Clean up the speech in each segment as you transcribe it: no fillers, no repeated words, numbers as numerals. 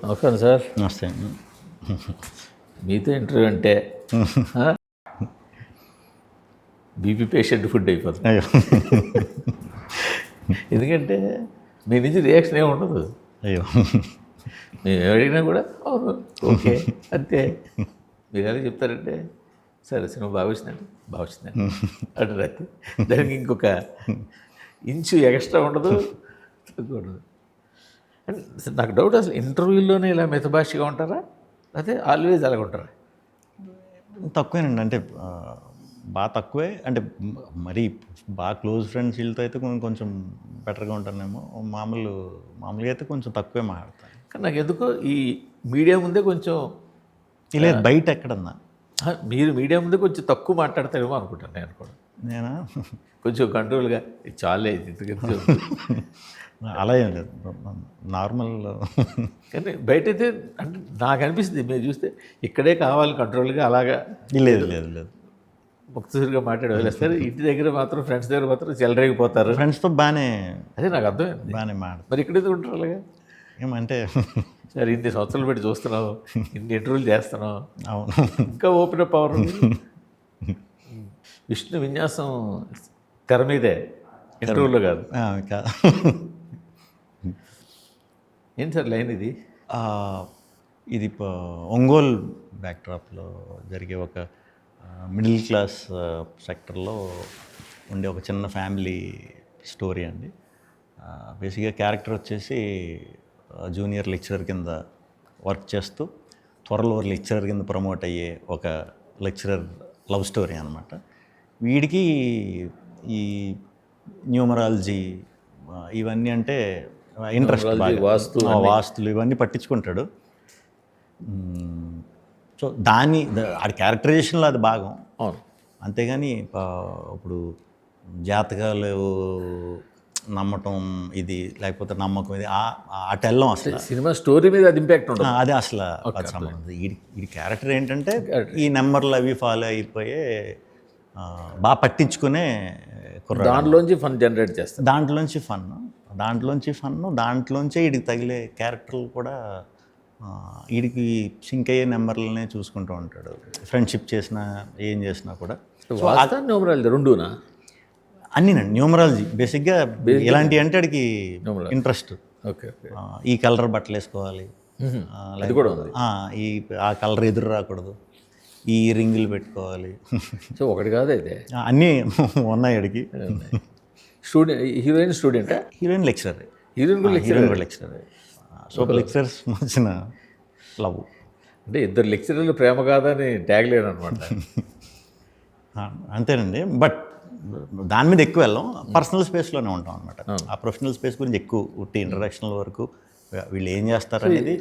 నమస్కారం సార్. నమస్తే. మీతో ఇంటర్వ్యూ అంటే బీపీ పేషెంట్ ఫుడ్ అయిపోతుంది. అయ్యో, ఎందుకంటే మీ నుంచి రియాక్షన్ ఏమి ఉండదు. అయ్యో, మేము అడిగినా కూడా అవును ఓకే అంతే. మీరు ఎలా చెప్తారంటే సరే సినిమా బాగా వచ్చిందండి అంటారు. అయితే దానికి ఇంకొక ఇంచు ఎక్స్ట్రా ఉండదు, తక్కువ ఉండదు. అండ్ నాకు డౌట్, అసలు ఇంటర్వ్యూలోనే ఇలా మితభాషగా ఉంటారా అదే ఆల్వేజ్ అలాగ ఉంటారా? తక్కువేనండి. అంటే బాగా తక్కువే. అంటే మరి బాగా క్లోజ్ ఫ్రెండ్స్ వీళ్ళతో అయితే కొంచెం బెటర్గా ఉంటానేమో. మామూలుగా అయితే కొంచెం తక్కువే మాట్లాడతాను. కానీ నాకు ఎందుకో ఈ మీడియా ముందే కొంచెం లేదు, బయట ఎక్కడన్నా మీరు మీడియా ముందే కొంచెం తక్కువ మాట్లాడతారేమో అనుకుంటాను నేను కూడా. నేనా కొంచెం కంట్రోల్గా చాలే ఇంతకంటే. అలా ఏం లేదు, నార్మల్. కానీ బయట అయితే అంటే నాకు అనిపిస్తుంది మీరు చూస్తే ఇక్కడే కావాలి కంట్రోల్గా అలాగా. లేదు లేదు లేదు ముక్తసరిగా మాట్లాడి వదిలేస్తారు. ఇంటి దగ్గర మాత్రం ఫ్రెండ్స్ దగ్గర మాత్రం చెలరేగిపోతారు. ఫ్రెండ్స్తో బాగానే అదే నాకు అర్థమైంది. బాగానే మాట్లాడతారు. మరి ఇక్కడైతే ఉంటారు అలాగా. ఏమంటే సరే ఇన్ని సంవత్సరాలు పెట్టి చూస్తున్నావు, ఇన్ని ఇంటర్వ్యూలు చేస్తున్నావు, అవును, ఇంకా ఓపెన్ అప్ పవర్ ఉంది. విష్ణు విన్యాసం తెర మీదే, ఇంటర్వ్యూలో కాదు. ఏంటి సార్ లైన్ ఇది? ఇది ఒంగోలు బ్యాక్డ్రాప్లో జరిగే ఒక మిడిల్ క్లాస్ సెక్టర్లో ఉండే ఒక చిన్న ఫ్యామిలీ స్టోరీ అండి. బేసిక్గా క్యారెక్టర్ వచ్చేసి జూనియర్ లెక్చరర్ కింద వర్క్ చేస్తూ త్వరలో లెక్చరర్ కింద ప్రమోట్ అయ్యే ఒక లెక్చరర్ లవ్ స్టోరీ అనమాట. వీడికి ఈ న్యూమరాలజీ ఇవన్నీ అంటే ఇంట్రెస్ట్, వాస్తులు ఇవన్నీ పట్టించుకుంటాడు. సో ఆడి క్యారెక్టరైజేషన్లో అది భాగం. అవును. అంతేగాని ఇప్పుడు జాతకాలు నమ్మటం ఇది లేకపోతే నమ్మకం ఇది అటు వెళ్ళం అసలు. సినిమా స్టోరీ మీద అది ఇంపాక్ట్ ఉంటుంది. అదే అసలు అది సంబంధం. ఈ క్యారెక్టర్ ఏంటంటే ఈ నెంబర్లు అవి ఫాలో అయిపోయే బాగా పట్టించుకునే కుర్రాడు. దాంట్లోంచి ఫన్ జనరేట్ చేస్తారు. దాంట్లోంచే వీడికి తగిలే క్యారెక్టర్లు కూడా వీడికి సింక్ అయ్యే నెంబర్లనే చూసుకుంటూ ఉంటాడు. ఫ్రెండ్షిప్ చేసినా ఏం చేసినా కూడా. న్యూమరాలజీ రెండునా? అన్నీనండి. న్యూమరాలజీ బేసిక్గా ఇలాంటి అంటే వాడికి ఇంట్రెస్ట్. ఓకే, ఈ కలర్ బట్టలు వేసుకోవాలి, అది కూడా ఉంది. ఆ కలర్ ఎదురు రాకూడదు, ఈ రింగులు పెట్టుకోవాలి. సో ఒకటి కాదు అయితే అన్నీ ఉన్నాయి వాడికి. హీరోయిన్ స్టూడెంటా? Heroine lecturer. హీరోయిన్ కూడా లెక్చరర్. సో లెక్చరర్స్ మధ్యన లవ్ అంటే ఇద్దరు లెక్చరర్లు ప్రేమ కాదని ట్యాగ్ లేను అనమాట. అంతేనండి. బట్ దాని మీద ఎక్కువ వెళ్ళాం, పర్సనల్ స్పేస్లోనే ఉంటాం అనమాట. ఆ ప్రొఫెషనల్ స్పేస్ గురించి ఎక్కువ ఉట్టి ఇంట్రడక్షనల్ వరకు వీళ్ళు ఏం చేస్తారు అనేది.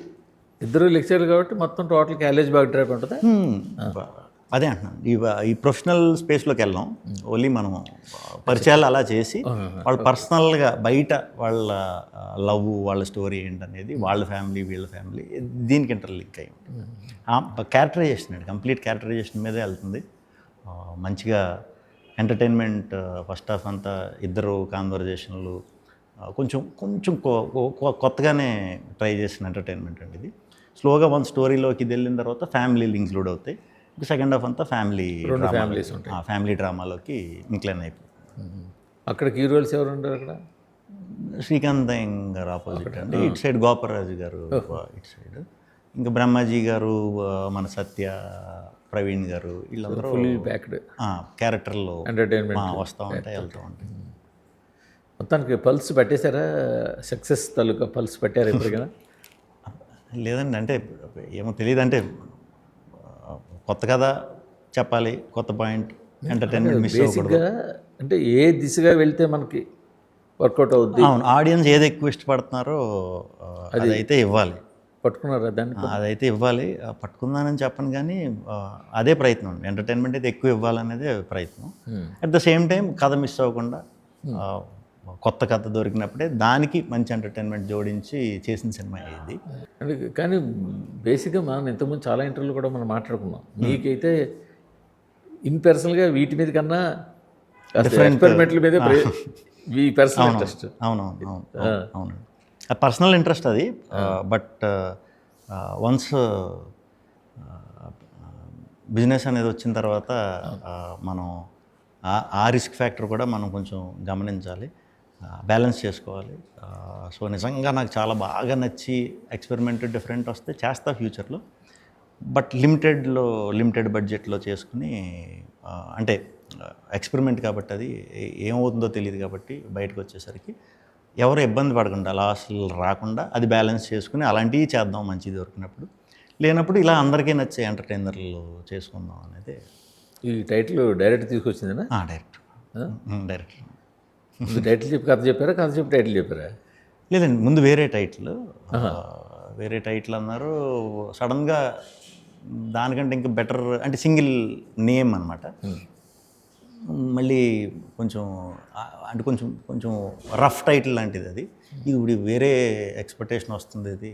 ఇద్దరు లెక్చరర్లు కాబట్టి మొత్తం టోటల్ కాలేజ్ బ్యాక్ డ్రాప్ ఉంటుంది. అదే అంటున్నాను, ఈ ప్రొఫెషనల్ స్పేస్లోకి వెళ్ళాం. ఓన్లీ మనం పరిచయాలు అలా చేసి వాళ్ళు పర్సనల్గా బయట వాళ్ళ లవ్, వాళ్ళ స్టోరీ ఏంటనేది, వాళ్ళ ఫ్యామిలీ వీళ్ళ ఫ్యామిలీ దీనికి ఇంటర్లింక్ అయ్యి ఉంటుంది. క్యారెక్టరైజేషన్ అండి, కంప్లీట్ క్యారెక్టరైజేషన్ మీదే వెళ్తుంది. మంచిగా ఎంటర్టైన్మెంట్ ఫస్ట్ హాఫ్ అంతా ఇద్దరు కాన్వర్జేషన్లు కొంచెం కొత్తగానే ట్రై చేసిన ఎంటర్టైన్మెంట్ అండి ఇది. స్లోగా వన్ స్టోరీలోకి ఇది వెళ్ళిన తర్వాత ఫ్యామిలీ లింక్స్ లోడ్ అవుతాయి. సెకండ్ హాఫ్ అంతా ఫ్యామిలీ డ్రామాలోకి ఇంక్లైన్ అయిపోతుంది. అక్కడ హీరోయిన్స్ ఎవరు ఉంటారు? అక్కడ శ్రీకాంత్ గారు ఆపోజిట్ అండి, ఇటు సైడ్ గోపరాజు గారు ఇటు సైడ్, ఇంకా బ్రహ్మాజీ గారు, మన సత్య, ప్రవీణ్ గారు, వీళ్ళందరూ ఫుల్ బ్యాక్డ్ క్యారెక్టర్లో ఎంటర్టైన్మెంట్ వస్తూ ఉంటాయి, వెళ్తూ ఉంటాయి. మొత్తానికి పల్స్ పెట్టేశారా? సక్సెస్ తాలూకా పల్స్ పెట్టారు ఎప్పటికైనా? లేదండి, అంటే ఏమో తెలియదు. అంటే కొత్త కథ చెప్పాలి, కొత్త పాయింట్, ఎంటర్టైన్మెంట్ మిస్ అవ్వకూడదు. అంటే ఏ దిశగా వెళ్తే మనకి వర్కౌట్ అవుద్ది. అవును, ఆడియన్స్ ఏది ఎక్కువ ఇష్టపడుతున్నారో అదైతే ఇవ్వాలి. పట్టుకున్నారా దాన్ని? అదైతే ఇవ్వాలి. పట్టుకుందానని చెప్పను కానీ అదే ప్రయత్నం. ఎంటర్టైన్మెంట్ అయితే ఎక్కువ ఇవ్వాలనేదే ప్రయత్నం. అట్ ద సేమ్ టైం కథ మిస్ అవ్వకుండా కొత్త కథ దొరికినప్పుడే దానికి మంచి ఎంటర్టైన్మెంట్ జోడించి చేసిన సినిమా ఇది. అంటే కానీ బేసిక్గా మనం ఇంతకుముందు చాలా ఇంటర్వ్యూలు కూడా మనం మాట్లాడుకున్నాం. మీకైతే ఇన్పర్సనల్గా వీటి మీద కన్నా ఎక్స్పెరిమెంట్ల మీద ఈ పర్సనల్ ఇంట్రెస్ట్. అవునవును, అవునండి, పర్సనల్ ఇంట్రెస్ట్ అది. బట్ వన్స్ బిజినెస్ అనేది వచ్చిన తర్వాత మనం ఆ రిస్క్ ఫ్యాక్టర్ కూడా మనం కొంచెం గమనించాలి, బ్యాలెన్స్ చేసుకోవాలి. సో నిజంగా నాకు చాలా బాగా నచ్చి ఎక్స్పెరిమెంట్ డిఫరెంట్ వస్తే చేస్తా ఫ్యూచర్లో, బట్ లిమిటెడ్ బడ్జెట్లో చేసుకుని అంటే ఎక్స్పెరిమెంట్ కాబట్టి అది ఏమవుతుందో తెలియదు కాబట్టి బయటకు వచ్చేసరికి ఎవరు ఇబ్బంది పడకుండా లాస్లు రాకుండా అది బ్యాలెన్స్ చేసుకుని అలాంటివి చేద్దాం మంచిది దొరికినప్పుడు, లేనప్పుడు ఇలా అందరికీ నచ్చే ఎంటర్టైనర్లు చేసుకుందాం అనేది. ఈ టైటిల్ డైరెక్ట్ తీసుకొచ్చిందేనా? డైరెక్ట్ టైటిల్ చెప్పి కథ చెప్పారా, కథ చెప్పి టైటిల్ చెప్పారా? లేదండి, ముందు వేరే టైటిల్ అన్నారు. సడన్గా దానికంటే ఇంకా బెటర్ అంటే సింగిల్ నేమ్ అనమాట. మళ్ళీ కొంచెం అంటే కొంచెం రఫ్ టైటిల్ లాంటిది అది. ఇప్పుడు వేరే ఎక్స్పెక్టేషన్ వస్తుంది, ఇది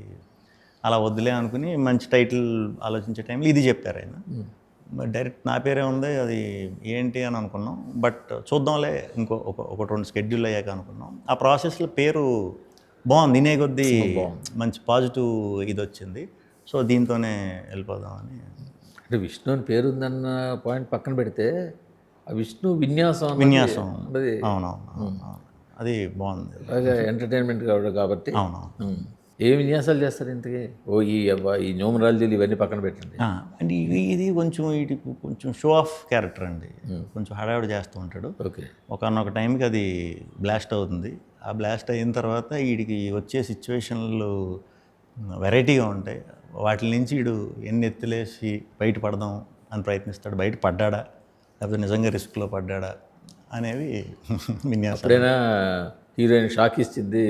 అలా వద్దులే అనుకుని మంచి టైటిల్ ఆలోచించే టైంలో ఇది చెప్పారు ఆయన. డైరెక్ట్ నా పేరే ఉంది, అది ఏంటి అని అనుకున్నాం. బట్ చూద్దాంలే, ఒక 2 స్కెడ్యూల్ అయ్యాక అనుకున్నాం. ఆ ప్రాసెస్లో పేరు బాగుంది, వినే కొద్దీ మంచి పాజిటివ్ ఇది వచ్చింది. సో దీంతోనే వెళ్ళిపోదామని. అంటే విష్ణు అని పేరు ఉందన్న పాయింట్ పక్కన పెడితే ఆ విష్ణు విన్యాసం అది అవునవును, అది బాగుంది. అలాగే ఎంటర్టైన్మెంట్ కాబట్టి అవునవును. ఏ విన్యాసాలు చేస్తారు ఇంతకీ? ఈ న్యూమరాలజీలు ఇవన్నీ పక్కన పెట్టండి. అంటే ఇది కొంచెం షో ఆఫ్ క్యారెక్టర్ అండి, కొంచెం హడావిడి చేస్తూ ఉంటాడు. ఓకే. ఒకనొక టైంకి అది బ్లాస్ట్ అవుతుంది. ఆ బ్లాస్ట్ అయిన తర్వాత వీడికి వచ్చే సిచ్యువేషన్లు వెరైటీగా ఉంటాయి. వాటి నుంచి వీడు ఎన్ని ఎత్తులేసి బయటపడదాం అని ప్రయత్నిస్తాడు. బయట పడ్డాడా లేకపోతే నిజంగా రిస్క్లో పడ్డాడా అనేవి విన్యాసం. ఎప్పుడైనా హీరోయిన్ షాక్ ఇచ్చింది,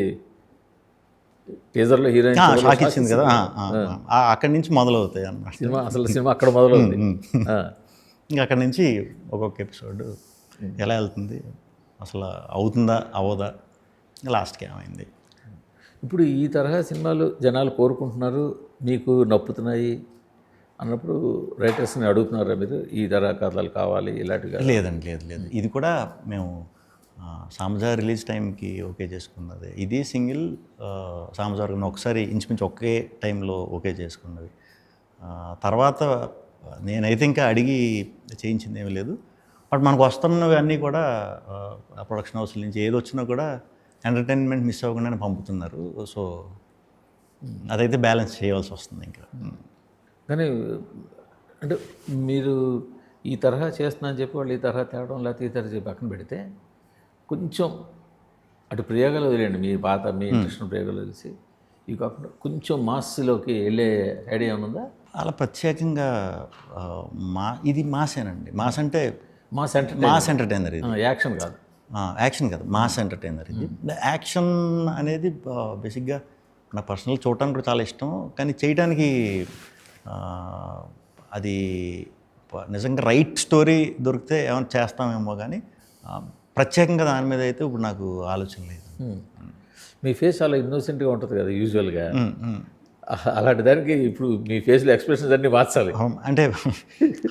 టీజర్లో హీరోయిన్ షాక్ ఇచ్చింది కదా, అక్కడి నుంచి మొదలవుతాయి అన్నమాట సినిమా అక్కడ మొదలవుతుంది. ఇంకా అక్కడి నుంచి ఒక్కొక్క ఎపిసోడ్ ఎలా వెళ్తుంది, అసలు అవుతుందా అవ్వదా, లాస్ట్కి ఏమైంది. ఇప్పుడు ఈ తరహా సినిమాలు జనాలు కోరుకుంటున్నారు, మీకు నప్పుతున్నాయి అన్నప్పుడు రైటర్స్ని అడుగుతున్నారా మీరు ఈ తరహా కథలు కావాలి ఇలాంటివి? లేదండి, లేదు. ఇది కూడా మేము సామజా రిలీజ్ టైంకి ఓకే చేసుకున్నది. ఇది సింగిల్ సామజార్గం ఒకసారి ఇంచుమించు ఒకే టైంలో ఓకే చేసుకున్నది. తర్వాత నేనైతే ఇంకా అడిగి చేయించింది ఏమీ లేదు. బట్ మనకు వస్తున్నవి అన్నీ కూడా ప్రొడక్షన్ హౌస్ నుంచి ఏది వచ్చినా కూడా ఎంటర్టైన్మెంట్ మిస్ అవ్వకుండానే పంపుతున్నారు. సో అదైతే బ్యాలెన్స్ చేయవలసి వస్తుంది ఇంకా. కానీ అంటే మీరు ఈ తరహా చేస్తున్నా అని చెప్పి వాళ్ళు ఈ తరహా తేవడం లేకపోతే ఈ తరహా చెప్పి పక్కన పెడితే కొంచెం అటు ప్రయోగాలు వదిలేండి, మీ ఇంట్రెస్ట్ ప్రయోగాలు తెలిసి ఇవి కాకుండా కొంచెం మాస్లోకి వెళ్ళే ఐడియా ఉందా? అలా ప్రత్యేకంగా ఇది మాసేనండి. మాస్ అంటే మాస్ ఎంటర్టైనర్, ఇది యాక్షన్ కాదు. యాక్షన్ కాదు, మాస్ ఎంటర్టైనర్ ఇది. యాక్షన్ అనేది బేసిక్గా నా పర్సనల్ చూడటానికి కూడా చాలా ఇష్టం, కానీ చేయడానికి అది నిజంగా రైట్ స్టోరీ దొరికితే ఏమైనా చేస్తామేమో, కానీ ప్రత్యేకంగా దాని మీద అయితే ఇప్పుడు నాకు ఆలోచన లేదు. మీ ఫేస్ చాలా ఇన్నోసెంట్గా ఉంటుంది కదా యూజువల్గా, అలాంటి దానికి ఇప్పుడు మీ ఫేస్లో ఎక్స్ప్రెషన్స్ అన్నీ మార్చాలి. అంటే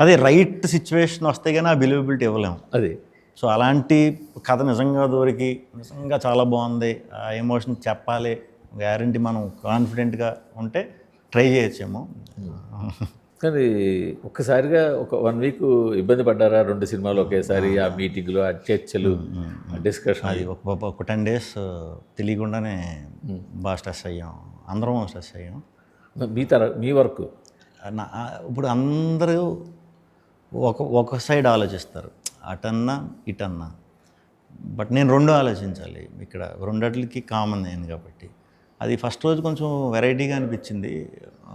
అదే రైట్ సిచ్యువేషన్ వస్తే కానీ ఆ బిలీవబిలిటీ ఇవ్వలేము. అది సో అలాంటి కథ నిజంగా దొరికి నిజంగా చాలా బాగుంది, ఆ ఎమోషన్ చెప్పాలి, గ్యారంటీ మనం కాన్ఫిడెంట్గా ఉంటే ట్రై చేయొచ్చేమో. కానీ ఒక్కసారిగా ఒక 1 వీక్ ఇబ్బంది పడ్డారా? 2 సినిమాలు ఒకేసారి, ఆ మీటింగ్లు, ఆ చర్చలు, డిస్కషన్, అది ఒక 10 days తెలియకుండానే బాగా స్ట్రెస్ అయ్యాం, అందరం స్ట్రెస్ అయ్యాం. మీ వర్క్ ఇప్పుడు అందరూ ఒక సైడ్ ఆలోచిస్తారు, అటన్నా ఇటన్నా. బట్ నేను 2 ఆలోచించాలి ఇక్కడ, రెండిటికి కామన్ అయింది కాబట్టి. అది ఫస్ట్ రోజు కొంచెం వెరైటీగా అనిపించింది,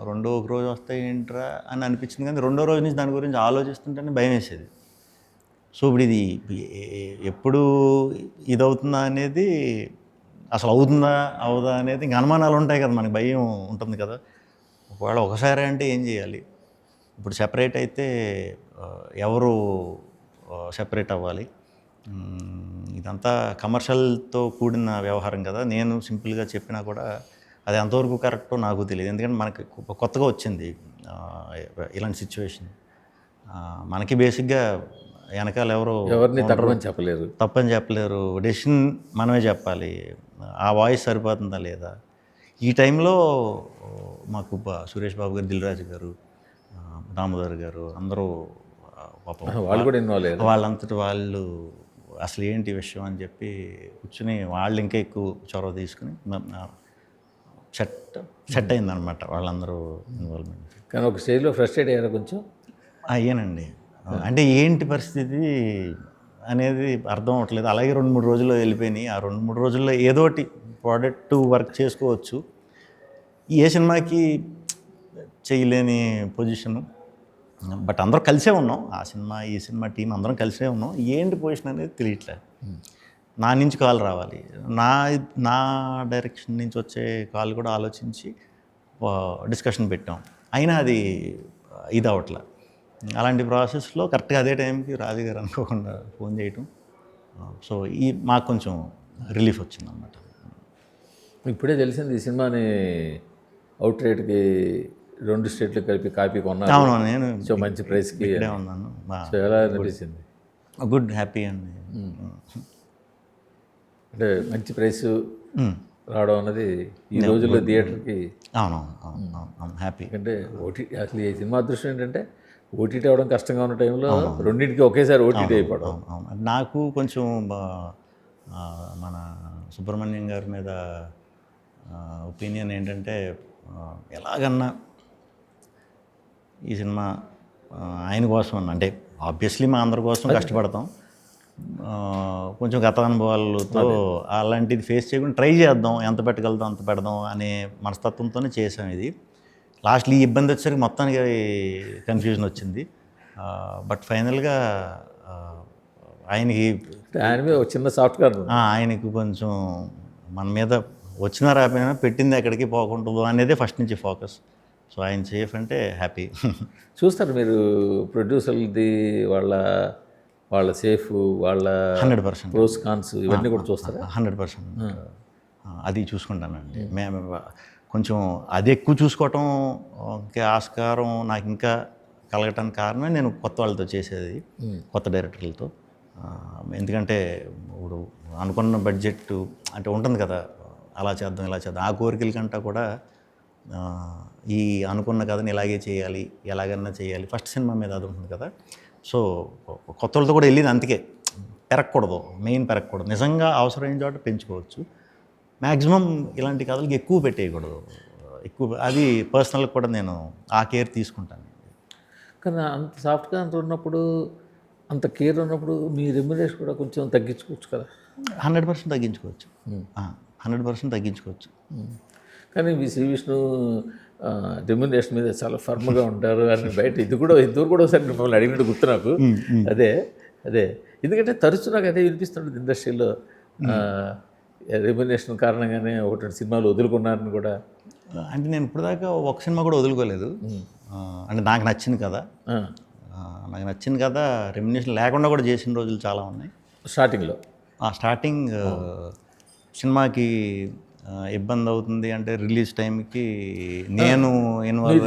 రెండో ఒక రోజు వస్తాయి ఏంట్రా అని అనిపించింది. కానీ 2వ రోజు నుంచి దాని గురించి ఆలోచిస్తుంటేనే భయం వేసేది. సో ఇప్పుడు ఇది ఎప్పుడు ఇది అవుతుందా అనేది, అసలు అవుతుందా అవదా అనేది ఇంకా అనుమానాలు ఉంటాయి కదా, మనకి భయం ఉంటుంది కదా. ఒకవేళ ఒకసారి అంటే ఏం చేయాలి? ఇప్పుడు సెపరేట్ అయితే ఎవరు సెపరేట్ అవ్వాలి? ఇదంతా కమర్షియల్తో కూడిన వ్యవహారం కదా. నేను సింపుల్గా చెప్పినా కూడా అది ఎంతవరకు కరెక్టో నాకు తెలియదు, ఎందుకంటే మనకి కొత్తగా వచ్చింది ఇలాంటి సిచ్యువేషన్. మనకి బేసిక్గా వెనకాల ఎవరిని తప్పని చెప్పలేరు, డెసిషన్ మనమే చెప్పాలి. ఆ వాయిస్ సరిపోతుందా లేదా, ఈ టైంలో మాకు సురేష్ బాబు గారు, దిల్ రాజు గారు, దామోదర్ గారు అందరూ పాపం వాళ్ళు కూడా ఇన్వాల్వ్ అయ్యారు. వాళ్ళంతటి వాళ్ళు అసలు ఏంటి విషయం అని చెప్పి కూర్చుని వాళ్ళు ఇంకా ఎక్కువ చొరవ తీసుకుని సెట్ అయిందనమాట వాళ్ళందరూ ఇన్వాల్వ్మెంట్. కానీ ఒక స్టేజ్లో ఫ్రస్ట్రేట్ అయ్యారా కొంచెం? అయ్యానండి. అంటే ఏంటి పరిస్థితి అనేది అర్థం అవ్వట్లేదు. అలాగే 2-3 రోజుల్లో వెళ్ళిపోయినాయి. ఆ 2-3 రోజుల్లో ఏదోటి ప్రోడక్ట్ వర్క్ చేసుకోవచ్చు. ఏ సినిమాకి చేయలేని పొజిషను. బట్ అందరూ కలిసే ఉన్నాం. ఆ సినిమా ఈ సినిమా టీం అందరం కలిసే ఉన్నాం. ఏంటి పొజిషన్ అనేది తెలియట్లేదు. నా నుంచి కాల్ రావాలి, నా డైరెక్షన్ నుంచి వచ్చే కాల్ కూడా ఆలోచించి డిస్కషన్ పెట్టాం. అయినా అది ఇది అవ్వట్లే. అలాంటి ప్రాసెస్లో కరెక్ట్గా అదే టైంకి రాజు గారు అనుకోకుండా ఫోన్ చేయటం, సో మాకు కొంచెం రిలీఫ్ వచ్చిందన్నమాట. ఇప్పుడే తెలిసింది ఈ సినిమాని అవుట్ రేట్కి 2 స్టేట్లు కలిపి కాపీ కొన్నారు. అవును, నేను సో మంచి ప్రైస్కి ఇక్కడే ఉన్నాను. సో ఎలా అనిపించింది? గుడ్, హ్యాపీ అండి. అంటే మంచి ప్రైస్ రావడం అన్నది ఈ రోజుల్లో థియేటర్కి. అవును, హ్యాపీ. అంటే ఓటీటీ అసలు ఈ సినిమా అదృష్టం ఏంటంటే ఓటీటీ అవడం కష్టంగా ఉన్న టైంలో రెండింటికి ఒకేసారి ఓటీటీ అయిపోవడం. నాకు కొంచెం మన సుబ్రహ్మణ్యం గారి మీద ఒపీనియన్ ఏంటంటే ఎలాగన్నా ఈ సినిమా ఆయన కోసం అన్న, అంటే ఆబ్వియస్లీ మా అందరి కోసం కష్టపడతాం. కొంచెం గత అనుభవాలతో అలాంటిది ఫేస్ చేయకుండా ట్రై చేద్దాం, ఎంత పెట్టగలుగుతాం అంత పెడదాం అనే మనస్తత్వంతోనే చేసాం. ఇది లాస్ట్లో ఈ ఇబ్బంది వచ్చేసరికి మొత్తానికి కన్ఫ్యూజన్ వచ్చింది. బట్ ఫైనల్గా ఆయనకి చిన్న సాఫ్ట్వేర్ ఆయనకు కొంచెం మన మీద వచ్చినా రాపోయినా పెట్టింది ఎక్కడికి పోకుంటుందో అనేది ఫస్ట్ నుంచి ఫోకస్. సో ఆయన సేఫ్ అంటే హ్యాపీ. చూస్తారు మీరు ప్రొడ్యూసర్ది వాళ్ళ సేఫ్, వాళ్ళ 100% ప్రోస్ కాన్స్ ఇవన్నీ కూడా చూస్తారా? 100% అది చూసుకుంటానండి. మేము కొంచెం అది ఎక్కువ చూసుకోవటం ఇంకా ఆస్కారం నాకు ఇంకా కలగటానికి కారణమే నేను కొత్త వాళ్ళతో చేసేది, కొత్త డైరెక్టర్లతో. ఎందుకంటే ఇప్పుడు అనుకున్న బడ్జెట్ అంటే ఉంటుంది కదా, అలా చేద్దాం ఇలా చేద్దాం, ఆ కోరికల కంటే కూడా ఈ అనుకున్న కథని ఇలాగే చేయాలి, ఎలాగన్నా చేయాలి, ఫస్ట్ సినిమా మీద అది ఉంటుంది కదా. సో కొత్త వాళ్ళతో కూడా వెళ్ళింది అందుకే, పెరగకూడదు, మెయిన్ పెరగకూడదు. నిజంగా అవసరమైన చోట పెంచుకోవచ్చు. మ్యాక్సిమం ఇలాంటి కథలకి ఎక్కువ పెట్టేయకూడదు. ఎక్కువ అది పర్సనల్గా కూడా నేను ఆ కేర్ తీసుకుంటాను. కానీ అంత సాఫ్ట్గా అంత ఉన్నప్పుడు, అంత కేర్ ఉన్నప్పుడు మీ రెమ్యునరేషన్ కూడా కొంచెం తగ్గించుకోవచ్చు కదా? 100% తగ్గించుకోవచ్చు. 100% తగ్గించుకోవచ్చు. కానీ మీ శ్రీ విష్ణు రెమ్యునరేషన్ మీద చాలా ఫర్మ్గా ఉంటారు అని బయట ఇద్దరు కూడా ఒకసారి మిమ్మల్ని అడిగినట్టు గుర్తు నాకు. అదే ఎందుకంటే తరచు నాకు అదే వినిపిస్తుంటుంది ఇండస్ట్రీలో, రెమ్యునరేషన్ కారణంగానే 1-2 సినిమాలు వదులుకున్నారని కూడా. అంటే నేను ఇప్పటిదాకా ఒక సినిమా కూడా వదులుకోలేదు. అంటే నాకు నచ్చింది కదా, రెమ్యునరేషన్ లేకుండా కూడా చేసిన రోజులు చాలా ఉన్నాయి. స్టార్టింగ్ సినిమాకి ఇబ్బంది అవుతుంది అంటే రిలీజ్ టైంకి నేను ఇన్వాల్వ్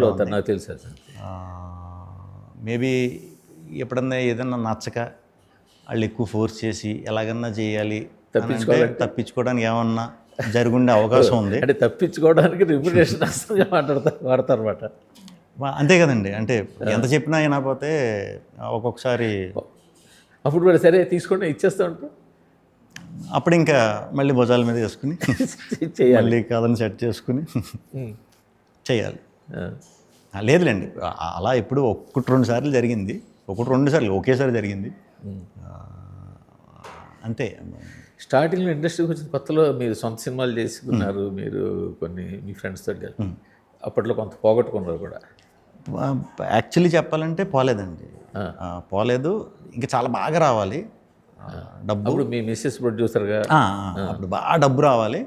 అవుతాను, నాకు తెలుసు. మేబీ ఎప్పుడన్నా ఏదన్నా నచ్చక వాళ్ళు ఎక్కువ ఫోర్స్ చేసి ఎలాగన్నా చేయాలి తప్పించుకోవడానికి ఏమన్నా జరుగుండే అవకాశం ఉంది. అంటే తప్పించుకోవడానికి రెమ్యునరేషన్ వాడతారు అనమాట. అంతే కదండి. అంటే ఎంత చెప్పినా అయినాపోతే ఒక్కొక్కసారి అప్పుడు కూడా సరే తీసుకోండి ఇచ్చేస్తూ ఉంటాం. అప్పుడు ఇంకా మళ్ళీ భుజాల మీద వేసుకుని చేయాలి, కథను సెట్ చేసుకుని చేయాలి. లేదులేండి, అలా ఎప్పుడు 1-2 సార్లు జరిగింది, 1-2 సార్లు ఒకేసారి జరిగింది అంతే. స్టార్టింగ్లో ఇండస్ట్రీకి వచ్చిన కొత్తలో మీరు సొంత సినిమాలు చేసుకున్నారు, మీరు కొన్ని మీ ఫ్రెండ్స్ తోటి అప్పట్లో కొంత పోగొట్టుకున్నారు కూడా. యాక్చువల్లీ చెప్పాలంటే పోలేదు. ఇంకా చాలా బాగా రావాలి డబ్బు. అప్పుడు మీ మిస్సెస్ ప్రొడ్యూసర్గా అప్పుడు బాగా డబ్బు రావాలి.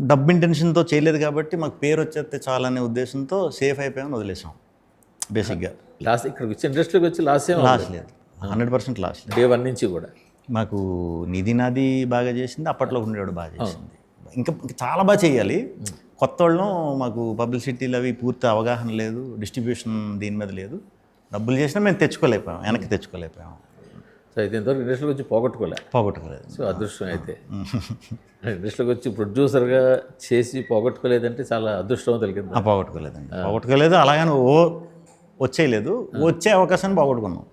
డబ్బు ఇంటెన్షన్తో చేయలేదు కాబట్టి మాకు పేరు వచ్చేస్తే చాలనే ఉద్దేశంతో సేఫ్ అయిపోయామని వదిలేసాం బేసిక్గా. లాస్ట్ ఇక్కడికి వచ్చి ఇండస్ట్రీకి వచ్చి లాస్ లేదు, 100% లాస్ లేదు. డే 1 నుంచి కూడా మాకు నిధి నాది బాగా చేసింది, అప్పట్లో ఉండేవాడు బాగా చేసింది. ఇంకా చాలా బాగా చేయాలి. కొత్త వాళ్ళం, మాకు పబ్లిసిటీలు అవి పూర్తి అవగాహన లేదు, డిస్ట్రిబ్యూషన్ దీని మీద లేదు. డబ్బులు చేసినా మేము వెనక్కి తెచ్చుకోలేకపోయాం. సో అయితే ఇంతవరకు ఇండస్ట్రీకి వచ్చి పోగొట్టుకోలే. పోగొట్టుకోలేదు. సో అదృష్టం అయితే ఇండస్ట్రీకి వచ్చి ప్రొడ్యూసర్గా చేసి పోగొట్టుకోలేదంటే చాలా అదృష్టవంతుల కింద. పోగొట్టుకోలేదండి, పోగొట్టుకోలేదు. అలాగని వచ్చేయలేదు, వచ్చే అవకాశాన్ని పోగొట్టుకున్నాం.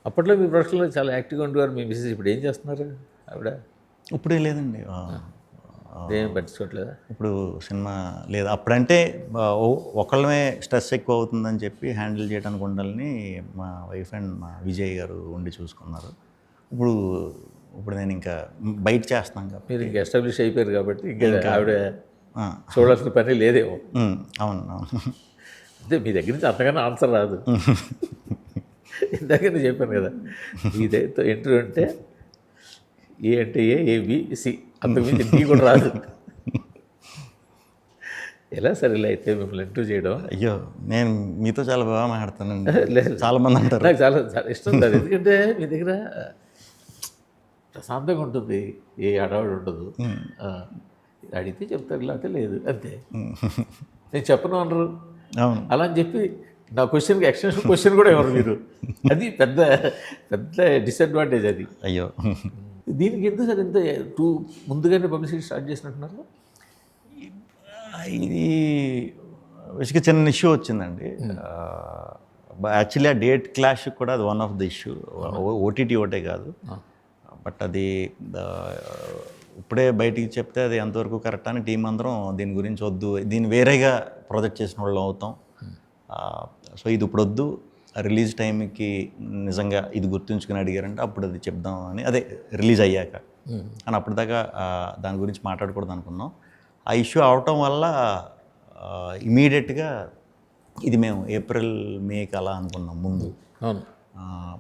అప్పట్లో మీ ప్రొడక్షన్లో చాలా యాక్టివ్గా ఉండేవారు మీ మిస్సెస్. ఇప్పుడు ఏం చేస్తున్నారు ఆవిడ? ఇప్పుడే లేదండి, ఏం పట్టించుకోవట్లేదా? ఇప్పుడు సినిమా లేదు. అప్పుడంటే ఒకళ్ళమే స్ట్రెస్ ఎక్కువ అవుతుందని చెప్పి హ్యాండిల్ చేయడానికి ఉండాలని మా వైఫ్ అండ్ మా విజయ్ గారు ఉండి చూసుకున్నారు. ఇప్పుడు నేను ఇంకా బయట చేస్తున్నాను కాబట్టి. మీరు ఇంకా ఎస్టాబ్లిష్ అయిపోయారు కాబట్టి ఇంకా ఆవిడ చూడాల్సిన పని లేదేమో. అవును అవును. అంటే మీ దగ్గర నుంచి అంతగానో ఆన్సర్ రాదు. ఇందాక నేను చెప్పాను కదా, ఇదే ఇంటర్వ్యూ అంటే ఏ అంటే ఏబిసి, అంతకుమించి టీ కూడా రాదు. ఎలా సరే ఇలా అయితే మిమ్మల్ని ఇంటర్వ్యూ చేయడం? అయ్యో, నేను మీతో చాలా బాగా మాట్లాడతానండి. లేదు, చాలా మంది అంటారు. నాకు చాలా చాలా ఇష్టం అది. ఎందుకంటే మీ దగ్గర ప్రశాంతంగా ఉంటుంది, ఏ అడవాడు ఉండదు. అడిగితే చెప్తారు, లేకపోతే లేదు, అంతే. నేను చెప్పను అనరు. అవును, అలా అని చెప్పి నా క్వశ్చన్కి ఎక్స్టెన్షన్ క్వశ్చన్ కూడా ఎవరు మీరు. అది పెద్ద పెద్ద డిసడ్వాంటేజ్ అది. అయ్యో, దీనికి ఎందుకు సార్ ఇంత ముందుగానే పబ్లిసిటీ స్టార్ట్ చేసినట్టున్నారు? ఇది బేసిక్గా చిన్న ఇష్యూ వచ్చిందండి. యాక్చువల్లీ ఆ డేట్ క్లాష్ కూడా అది one of the issue. OTT ఒకటే కాదు, బట్ అది ఇప్పుడే బయటికి చెప్తే అది ఎంతవరకు కరెక్ట్ అని టీం అందరం దీని గురించి వద్దు, దీన్ని వేరేగా ప్రాజెక్ట్ చేసిన వాళ్ళు అవుతాం, సో ఇది ఇప్పుడు వద్దు, రిలీజ్ టైంకి నిజంగా ఇది గుర్తుంచుకుని అడిగారంటే అప్పుడు అది చెప్దాం అని, అదే రిలీజ్ అయ్యాక అని అప్పటిదాకా దాని గురించి మాట్లాడకూడదు అనుకున్నాం. ఆ ఇష్యూ అవటం వల్ల ఇమీడియట్గా ఇది మేము ఏప్రిల్ మేకి అలా అనుకున్నాం ముందు.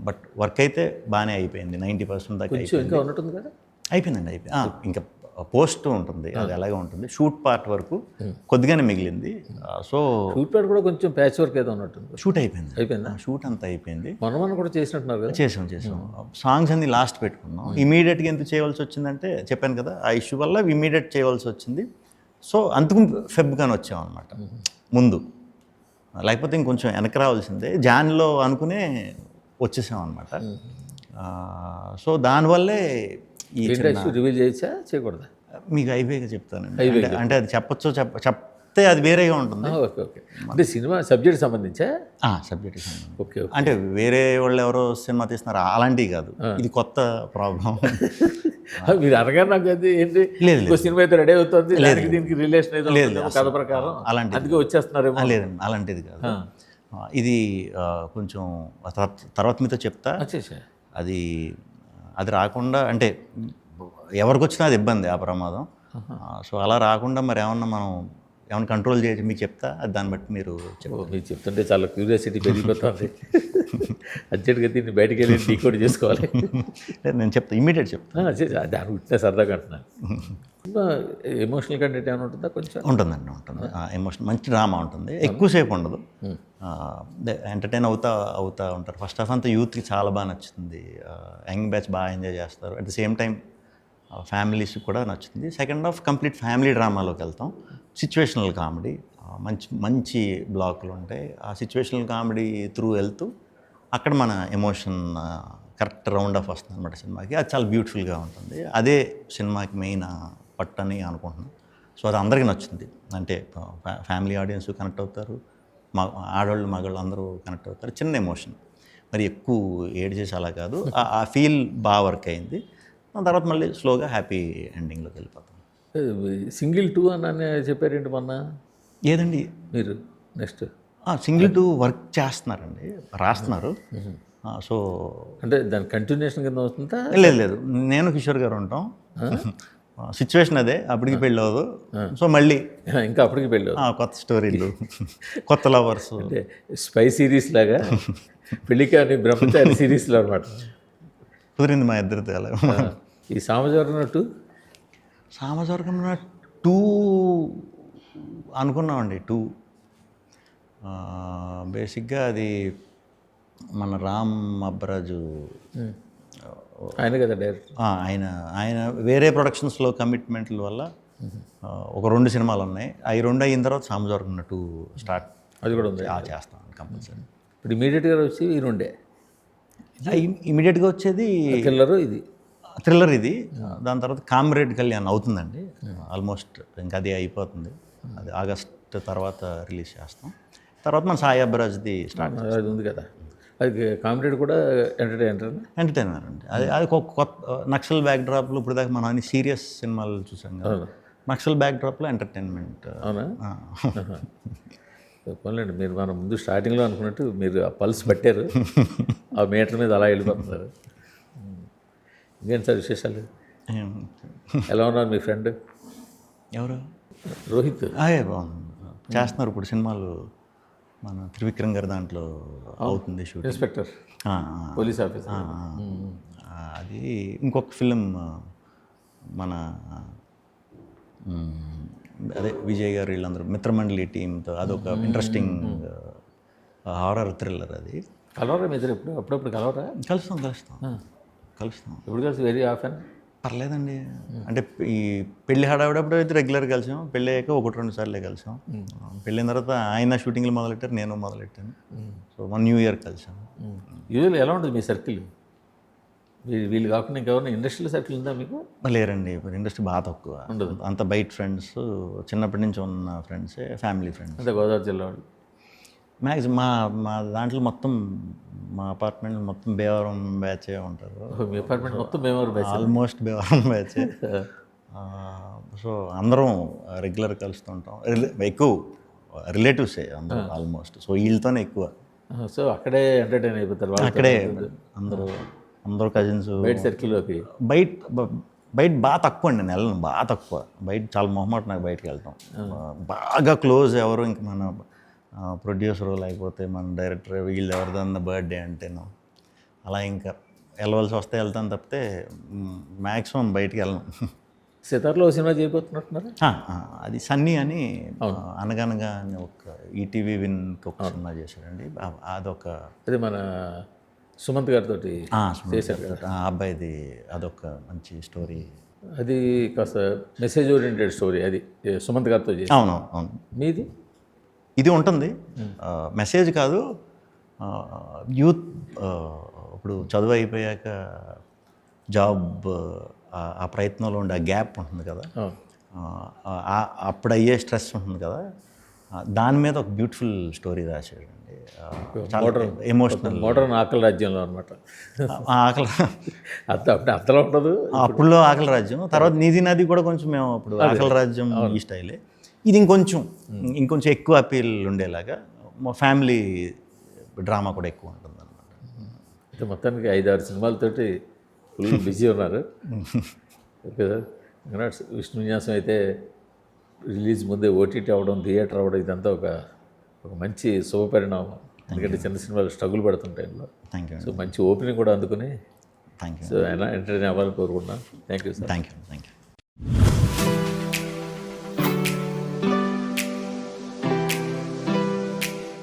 బట్ వర్క్ అయితే బాగానే అయిపోయింది, 90% దాకా ఇంకా ఉన్నట్టుంది కదా. అయిపోయిందండి, ఇంకా పోస్ట్ ఉంటుంది, అది అలాగే ఉంటుంది. షూట్ పార్ట్ వరకు కొద్దిగానే మిగిలింది. సో షూట్ పార్ట్ కూడా కొంచెం ప్యాచ్ వర్క్ ఏదో ఉన్నట్టుంది. షూట్ అయిపోయిందా? షూట్ అంతా అయిపోయింది. మనం కూడా చేసినట్టున్నారు కదా. చేసాం. సాంగ్స్ అన్ని లాస్ట్ పెట్టుకున్నాం. ఇమీడియట్గా ఎందుకు చేయవలసి వచ్చిందంటే చెప్పాను కదా, ఆ ఇష్యూ వల్ల ఇమీడియట్ చేయవలసి వచ్చింది. సో అందుకు ఫెబ్గానే వచ్చామన్నమాట ముందు, లేకపోతే ఇంకొంచెం వెనక రావాల్సిందే. జాన్లో అనుకునే వచ్చేసాం అనమాట. సో దానివల్లే ఈ రివీల్ చేయొచ్చా చేయకూడదా? మీకు అయిపోయాక చెప్తానండి. అంటే అది చెప్పొచ్చు, చెప్తే అది వేరేగా ఉంటుంది. ఓకే. అంటే సినిమా సబ్జెక్ట్ సంబంధించా? సబ్జెక్ట్ సంబంధించి. ఓకే. అంటే వేరే వాళ్ళు ఎవరో సినిమా తీస్తున్నారు అలాంటివి కాదు, ఇది కొత్త ప్రాబ్లం. మీరు అనగా నాకు అది ఏంటి, లేదు సినిమా అయితే రెడీ అవుతుంది, దీనికి రిలేషన్ అయితే లేదు కథ ప్రకారం, అలాంటి అందుకే వచ్చేస్తున్నారేమో. లేదండి, అలాంటిది కాదు. ఇది కొంచెం తర్వాత మీతో చెప్తా. అది రాకుండా, అంటే ఎవరికి వచ్చినా అది ఇబ్బంది, ఆ ప్రమాదం. సో అలా రాకుండా మరి ఏమన్నా కంట్రోల్ చేయొచ్చు, మీకు చెప్తా. అది దాన్ని బట్టి మీరు చెప్తుంటే చాలా క్యూరియాసిటీ పెరిగిపోతుంది. అర్జెంట్గా దీన్ని బయటకు వెళ్ళి డీకోడ్ చేసుకోవాలి. నేను చెప్తా, ఇమ్మీడియట్ చెప్తాను. దాని గురించి సరదాగా అంటున్నాను. ఎమోషనల్ కంటెంట్ ఏమైనా ఉంటుందా? కొంచెం ఉంటుంది. ఎమోషన్, మంచి డ్రామా ఉంటుంది, ఎక్కువసేపు ఉండదు. ఎంటర్టైన్ అవుతా ఉంటారు. ఫస్ట్ హాఫ్ అంతా యూత్కి చాలా బాగా నచ్చుతుంది, యంగ్ బ్యాచ్ బాగా ఎంజాయ్ చేస్తారు. అట్ ద సేమ్ టైం ఫ్యామిలీస్కి కూడా నచ్చుతుంది. సెకండ్ హాఫ్ కంప్లీట్ ఫ్యామిలీ డ్రామాలోకి వెళ్తాం. సిచ్యువేషనల్ కామెడీ, మంచి బ్లాక్లు ఉంటాయి. ఆ సిచ్యువేషనల్ కామెడీ త్రూ వెళ్తూ అక్కడ మన ఎమోషన్ కరెక్ట్ రౌండ్ ఆఫ్ వస్తుంది అనమాట సినిమాకి. అది చాలా బ్యూటిఫుల్గా ఉంటుంది. అదే సినిమాకి మెయిన్ పట్టని అనుకుంటున్నాను. సో అది అందరికీ నచ్చుతుంది. అంటే ఫ్యామిలీ ఆడియన్స్ కనెక్ట్ అవుతారు, ఆడవాళ్ళు మగవాళ్ళు అందరూ కనెక్ట్ అవుతారు. చిన్న ఎమోషన్, మరి ఎక్కువ ఏడ్ చేసి అలా కాదు. ఆ ఫీల్ బాగా వర్క్ అయింది. దాని తర్వాత మళ్ళీ స్లోగా హ్యాపీ ఎండింగ్లోకి వెళ్ళిపోతాం. సింగిల్ 2 అని చెప్పారేంటి మొన్న? ఏదండి మీరు నెక్స్ట్ సింగిల్ 2 వర్క్ చేస్తున్నారండి, రాస్తున్నారు. సో అంటే దాని కంటిన్యూషన్ కింద వస్తుందా? లేదు, నేను కిషోర్ గారు ఉంటాం. సిచ్యువేషన్ అదే, అప్పటికి పెళ్ళి అవ్వదు. సో మళ్ళీ ఇంకా అప్పటికి పెళ్ళి, కొత్త స్టోరీలు, కొత్త లవర్స్, అంటే స్పై సిరీస్ లాగా పెళ్ళి కానీ బ్రహ్మచారి సిరీస్లో అనమాట. కుదిరింది మా ఇద్దరితో అలా. ఈ సామజవర్గం 2 అనుకున్నామండి. 2 బేసిక్గా అది మన రామ్ అబ్బరాజు ఆయన కదా డైరెక్టర్. ఆయన వేరే ప్రొడక్షన్స్లో కమిట్మెంట్ల వల్ల ఒక 2 సినిమాలు ఉన్నాయి. అవి 2 అయిన తర్వాత సామజవర్గం 2 స్టార్ట్, అది కూడా ఉంది, చేస్తాం కంపల్సరీ. ఇప్పుడు ఇమీడియట్గా వచ్చి ఈ 2 ఇమీడియట్గా వచ్చేది థ్రిల్లరు ఇది. థ్రిల్లర్ ఇది. దాని తర్వాత కామ్రేడ్ కళ్యాణ్ అవుతుందండి ఆల్మోస్ట్, ఇంకా అది అయిపోతుంది. అది ఆగస్ట్ తర్వాత రిలీజ్ చేస్తాం. తర్వాత మన సాయి అబ్బరాజ్ది స్టార్ట్ అది ఉంది కదా, అది కామెడీ కూడా ఎంటర్టైనర్. ఎంటర్టైనర్ అండి. అది అది ఒక కొత్త నక్సల్ బ్యాక్ డ్రాప్లో ఇప్పుడు దాకా మనం అన్ని సీరియస్ సినిమాలు చూసాం కదా, నక్సల్ బ్యాక్ డ్రాప్లో ఎంటర్టైన్మెంట్. అవునా? పోన్లేండి, మీరు మనం ముందు స్టార్టింగ్లో అనుకున్నట్టు మీరు ఆ పల్స్ పట్టారు, ఆ మీటర్ మీద అలా వెళ్ళిపోతున్నారు. ఇంకేంటి సార్ విశేషాలు? ఎలా ఉన్నారు మీ ఫ్రెండ్ ఎవరు? రోహిత్. బాగుంది, చేస్తున్నారు ఇప్పుడు సినిమాలు. మన త్రివిక్రమ్ గారి దాంట్లో అవుతుంది షూటింగ్. Inspector, police officer. అది ఇంకొక ఫిలిం మన అదే విజయ్ గారు వీళ్ళందరూ మిత్రమండలి టీంతో అదొక ఇంట్రెస్టింగ్ హారర్ థ్రిల్లర్. అది కలవరా మీ ఇద్దరు? అప్పుడప్పుడు కలవరా? కలుస్తాం ఎప్పుడు కలిసి? Very often? పర్లేదండి. అంటే ఈ పెళ్లి హడావిడప్పుడు అయితే రెగ్యులర్ కలిసాం, పెళ్ళి అయ్యాక 1-2 సార్లే కలిసాం. పెళ్ళిన తర్వాత ఆయన షూటింగ్లు మొదలెట్టారు, నేను మొదలెట్టాను. సో మన న్యూ ఇయర్ కలిసాం. యూజువల్ ఎలా ఉంటుంది మీ సర్కిల్? వీళ్ళు కాకుండా ఇంకెవరైనా ఇండస్ట్రియల్ సర్కిల్ ఉందా మీకు? లేరండి, ఇండస్ట్రీ బాగా తక్కువ. ఉండదు. అంత బయట ఫ్రెండ్స్, చిన్నప్పటి నుంచి ఉన్న ఫ్రెండ్సే, ఫ్యామిలీ ఫ్రెండ్స్. అంతే గోదావరి జిల్లా వాళ్ళు? మ్యాక్సిమం మా దాంట్లో మొత్తం, మా అపార్ట్మెంట్ మొత్తం బేవరం బ్యాచే ఉంటారు. మీ అపార్ట్మెంట్ మొత్తం బేవరం బ్యాచ్? ఆల్మోస్ట్ బేవరం బ్యాచే. సో అందరం రెగ్యులర్ కలుస్తుంటాం. ఎక్కువ రిలేటివ్సే అందరూ ఆల్మోస్ట్. సో వీళ్ళతోనే ఎక్కువ. సో అక్కడే ఎంటర్టైన్ అయిపోతారు? అక్కడే అందరూ కజిన్స్. బయట సర్కిల్లోకి బయట బాగా తక్కువ అండి, నెలను బాగా తక్కువ. బయట చాలా మొహమాట నాకు బయటకు వెళ్తాం. బాగా క్లోజ్ ఎవరు ఇంక మన ప్రొడ్యూసరు లేకపోతే మన డైరెక్టర్ వీళ్ళు ఎవరిదన్నా బర్త్డే అంటేనో అలా ఇంకా వెళ్ళవలసి వస్తే వెళ్తాను తప్పితే మ్యాక్సిమం బయటికి వెళ్ళను. సితార్లో సినిమా చేయబోతున్నట్టున్నారు? అది సన్నీ అని అనగనగా అని ఒక ఈటీవీ విన్కి ఒక సినిమా చేశాడండి. అదొక, అది మన సుమంత్ గారితో చేశారు కదా ఆ అబ్బాయిది. అదొక మంచి స్టోరీ. అది కాస్త మెసేజ్ ఓరియంటెడ్ స్టోరీ. అది సుమంత్ గారితో చేసి. అవును. మీది? ఇది ఉంటుంది, మెసేజ్ కాదు. యూత్ ఇప్పుడు చదువు అయిపోయాక జాబ్ ఆ ప్రయత్నంలో ఉండే ఆ గ్యాప్ ఉంటుంది కదా, అప్పుడు అయ్యే స్ట్రెస్ ఉంటుంది కదా, దాని మీద ఒక బ్యూటిఫుల్ స్టోరీ రాశాడండి. చాలా ఎమోషనల్. మోడర్న్ ఆకలి రాజ్యంలో అనమాట. ఆకలి అర్థం ఉండదు అప్పుడులో ఆకలి రాజ్యం. తర్వాత నీది నది కూడా కొంచెం మేము అప్పుడు ఆకలి రాజ్యం ఈ స్టైలే. ఇది ఇంకొంచెం ఎక్కువ అపీల్ ఉండేలాగా మా ఫ్యామిలీ డ్రామా కూడా ఎక్కువ ఉంటుంది అనమాట. అయితే మొత్తానికి 5-6 సినిమాలతోటి ఫుల్ బిజీ ఉన్నారు. Okay sir. ఇంకా విష్ణు విన్యాసం అయితే రిలీజ్ ముందే ఓటీటీ అవ్వడం, థియేటర్ అవ్వడం, ఇదంతా ఒక మంచి శుభపరిణామం. ఎందుకంటే చిన్న సినిమాలు స్ట్రగుల్ పడుతుంటాయి ఇందులో. Thank you. సో మంచి ఓపెనింగ్ కూడా అందుకుని థ్యాంక్ యూ. సో అయినా ఎంటర్టైన్ అవ్వాలని కోరుకుంటున్నాను. Thank you sir. Thank you.